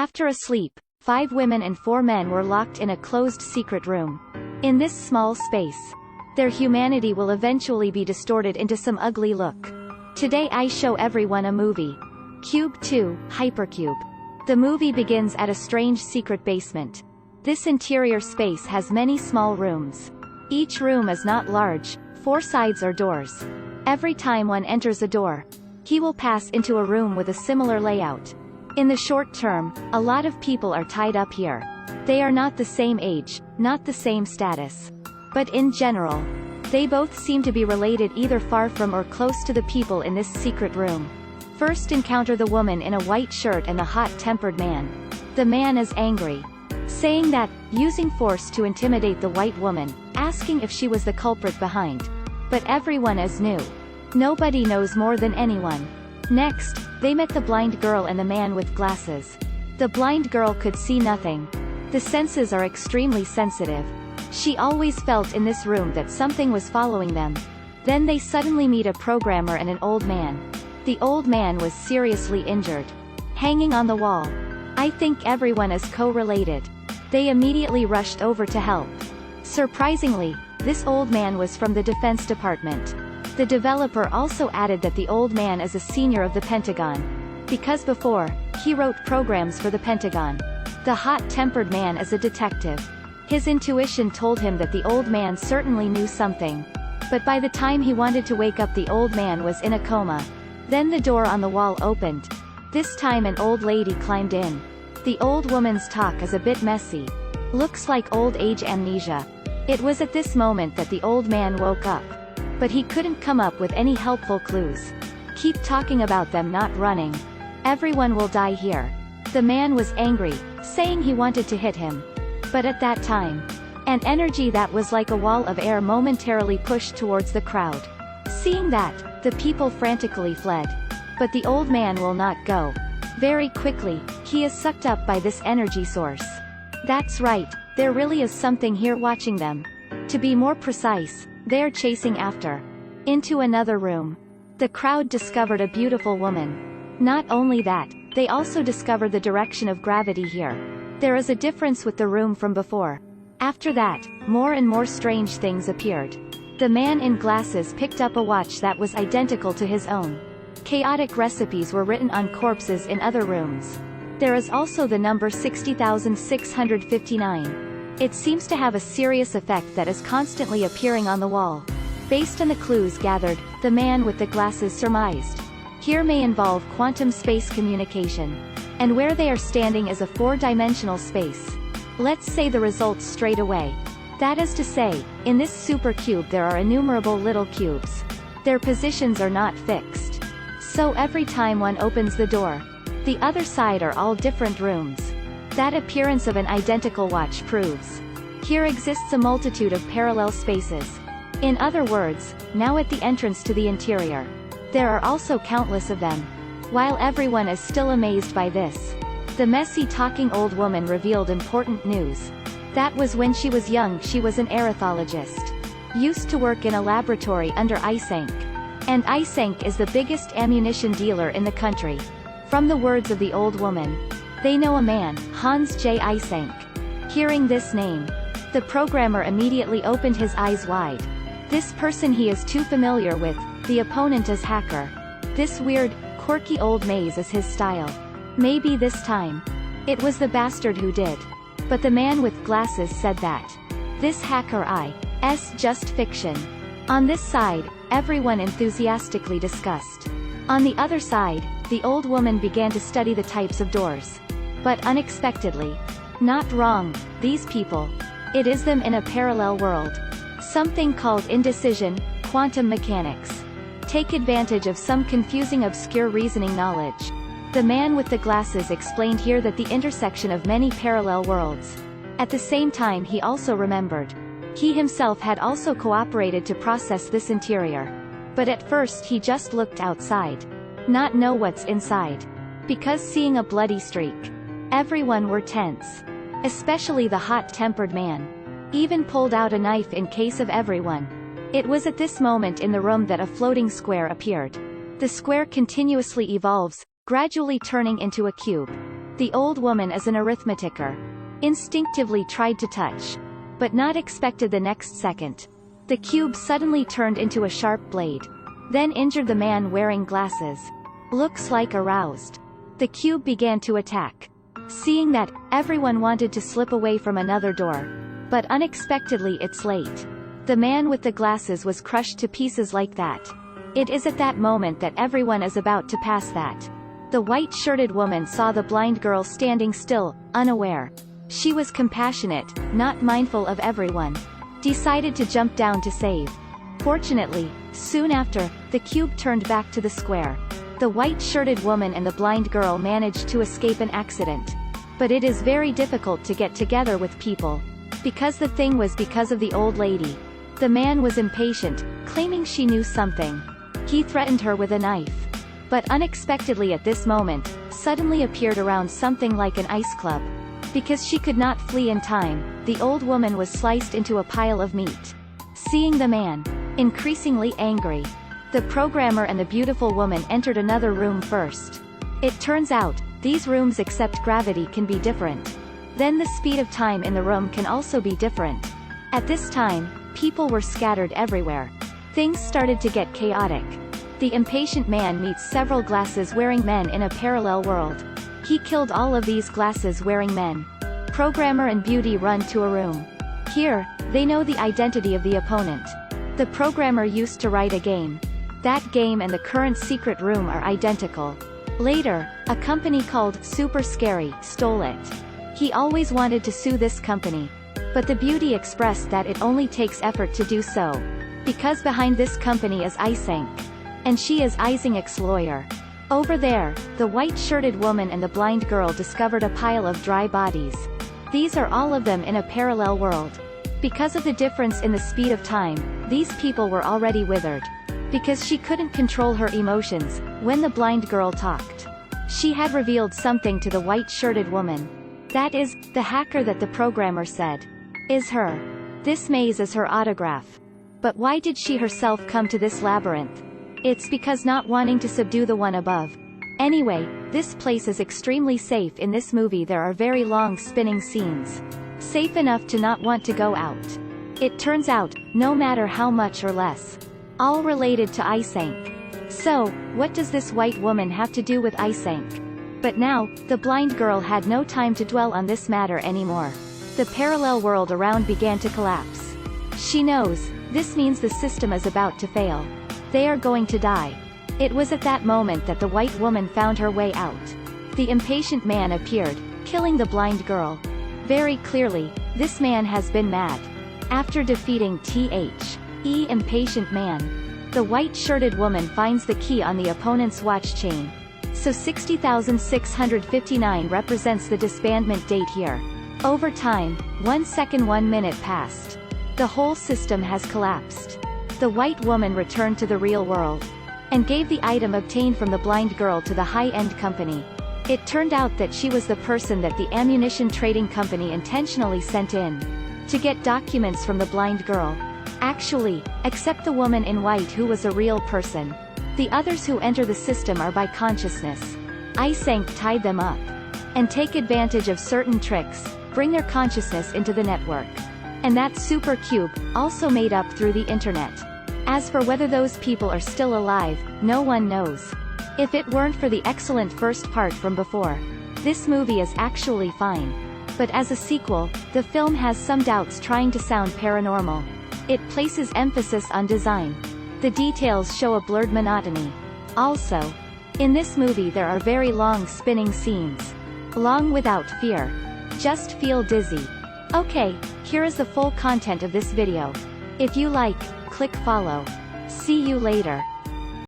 After a sleep, 5 women and 4 men were locked in a closed secret room. In this small space, their humanity will eventually be distorted into some ugly look. Today I show everyone a movie. Cube 2, Hypercube. The movie begins at a strange secret basement. This interior space has many small rooms. Each room is not large, 4 sides are doors. Every time one enters a door, he will pass into a room with a similar layout. In the short term, a lot of people are tied up here. They are not the same age, not the same status. But in general, they both seem to be related either far from or close to the people in this secret room. First encounter the woman in a white shirt and the hot-tempered man. The man is angry, saying that, using force to intimidate the white woman, asking if she was the culprit behind. But everyone is new. Nobody knows more than anyone. Next, they met the blind girl and the man with glasses. The blind girl could see nothing. The senses are extremely sensitive. She always felt in this room that something was following them. Then they suddenly meet a programmer and an old man. The old man was seriously injured, hanging on the wall. I think everyone is co-related. They immediately rushed over to help. Surprisingly, this old man was from the Defense Department. The developer also added that the old man is a senior of the Pentagon, because before, he wrote programs for the Pentagon. The hot-tempered man is a detective. His intuition told him that the old man certainly knew something. But by the time he wanted to wake up, the old man was in a coma. Then the door on the wall opened. This time an old lady climbed in. The old woman's talk is a bit messy. Looks like old age amnesia. It was at this moment that the old man woke up. But he couldn't come up with any helpful clues. Keep talking about them not running. Everyone will die here. The man was angry, saying he wanted to hit him. But at that time, an energy that was like a wall of air momentarily pushed towards the crowd. Seeing that, the people frantically fled. But the old man will not go. Very quickly, he is sucked up by this energy source. That's right, there really is something here watching them. To be more precise, they're chasing after. Into another room. The crowd discovered a beautiful woman. Not only that, they also discovered the direction of gravity here. There is a difference with the room from before. After that, more and more strange things appeared. The man in glasses picked up a watch that was identical to his own. Chaotic recipes were written on corpses in other rooms. There is also the number 60,659. It seems to have a serious effect that is constantly appearing on the wall. Based on the clues gathered, the man with the glasses surmised. Here may involve quantum space communication. And where they are standing is a 4-dimensional space. Let's say the results straight away. That is to say, in this supercube there are innumerable little cubes. Their positions are not fixed. So every time one opens the door, the other side are all different rooms. That appearance of an identical watch proves here exists a multitude of parallel spaces. In other words, now at the entrance to the interior, there are also countless of them. While everyone is still amazed by this, the messy talking old woman revealed important news. That was when she was young she was an aerothologist. Used to work in a laboratory under Isank. And Isank is the biggest ammunition dealer in the country. From the words of the old woman, they know a man, Hans J. Isank. Hearing this name, the programmer immediately opened his eyes wide. This person he is too familiar with, the opponent is hacker. This weird, quirky old maze is his style. Maybe this time, it was the bastard who did. But the man with glasses said that this hacker is just fiction. On this side, everyone enthusiastically discussed. On the other side, the old woman began to study the types of doors. But unexpectedly, not wrong, these people. It is them in a parallel world. Something called indecision, quantum mechanics. Take advantage of some confusing obscure reasoning knowledge. The man with the glasses explained here that the intersection of many parallel worlds. At the same time he also remembered. He himself had also cooperated to process this interior. But at first he just looked outside. Not know what's inside. Because seeing a bloody streak. Everyone were tense. Especially the hot-tempered man. Even pulled out a knife in case of everyone. It was at this moment in the room that a floating square appeared. The square continuously evolves, gradually turning into a cube. The old woman is an arithmeticer. Instinctively tried to touch, but not expected the next second. The cube suddenly turned into a sharp blade. Then injured the man wearing glasses. Looks like aroused. The cube began to attack. Seeing that, everyone wanted to slip away from another door. But unexpectedly it's late. The man with the glasses was crushed to pieces like that. It is at that moment that everyone is about to pass that. The white-shirted woman saw the blind girl standing still, unaware. She was compassionate, not mindful of everyone. Decided to jump down to save. Fortunately, soon after, the cube turned back to the square. The white-shirted woman and the blind girl managed to escape an accident. But it is very difficult to get together with people. Because the thing was because of the old lady. The man was impatient, claiming she knew something. He threatened her with a knife. But unexpectedly at this moment, suddenly appeared around something like an ice club. Because she could not flee in time, the old woman was sliced into a pile of meat. Seeing the man, increasingly angry, the programmer and the beautiful woman entered another room first. It turns out, these rooms except gravity can be different. Then the speed of time in the room can also be different. At this time, people were scattered everywhere. Things started to get chaotic. The impatient man meets several glasses-wearing men in a parallel world. He killed all of these glasses-wearing men. Programmer and Beauty run to a room. Here, they know the identity of the opponent. The programmer used to write a game. That game and the current secret room are identical. Later, a company called Super Scary stole it. He always wanted to sue this company. But the Beauty expressed that it only takes effort to do so. Because behind this company is Isank. And she is Isank's lawyer. Over there, the white-shirted woman and the blind girl discovered a pile of dry bodies. These are all of them in a parallel world. Because of the difference in the speed of time, these people were already withered. Because she couldn't control her emotions, when the blind girl talked. She had revealed something to the white-shirted woman. That is, the hacker that the programmer said. Is her. This maze is her autograph. But why did she herself come to this labyrinth? It's because not wanting to subdue the one above. Anyway, this place is extremely safe. In this movie there are very long spinning scenes. Safe enough to not want to go out. It turns out, no matter how much or less. All related to Isank. So, what does this white woman have to do with Isank? But now, the blind girl had no time to dwell on this matter anymore. The parallel world around began to collapse. She knows, this means the system is about to fail. They are going to die. It was at that moment that the white woman found her way out. The impatient man appeared, killing the blind girl. Very clearly, this man has been mad. After defeating the impatient man, the white-shirted woman finds the key on the opponent's watch chain. So 60,659 represents the disbandment date here. Over time, 1 second 1 minute passed. The whole system has collapsed. The white woman returned to the real world. And gave the item obtained from the blind girl to the high-end company. It turned out that she was the person that the ammunition trading company intentionally sent in. To get documents from the blind girl. Actually, except the woman in white who was a real person. The others who enter the system are by consciousness. Isank tied them up. And take advantage of certain tricks, bring their consciousness into the network. And that super cube, also made up through the internet. As for whether those people are still alive, no one knows. If it weren't for the excellent first part from before, this movie is actually fine. But as a sequel, the film has some doubts trying to sound paranormal. It places emphasis on design. The details show a blurred monotony. Also, in this movie there are very long spinning scenes. Long without fear. Just feel dizzy. Okay, here is the full content of this video. If you like, click follow. See you later.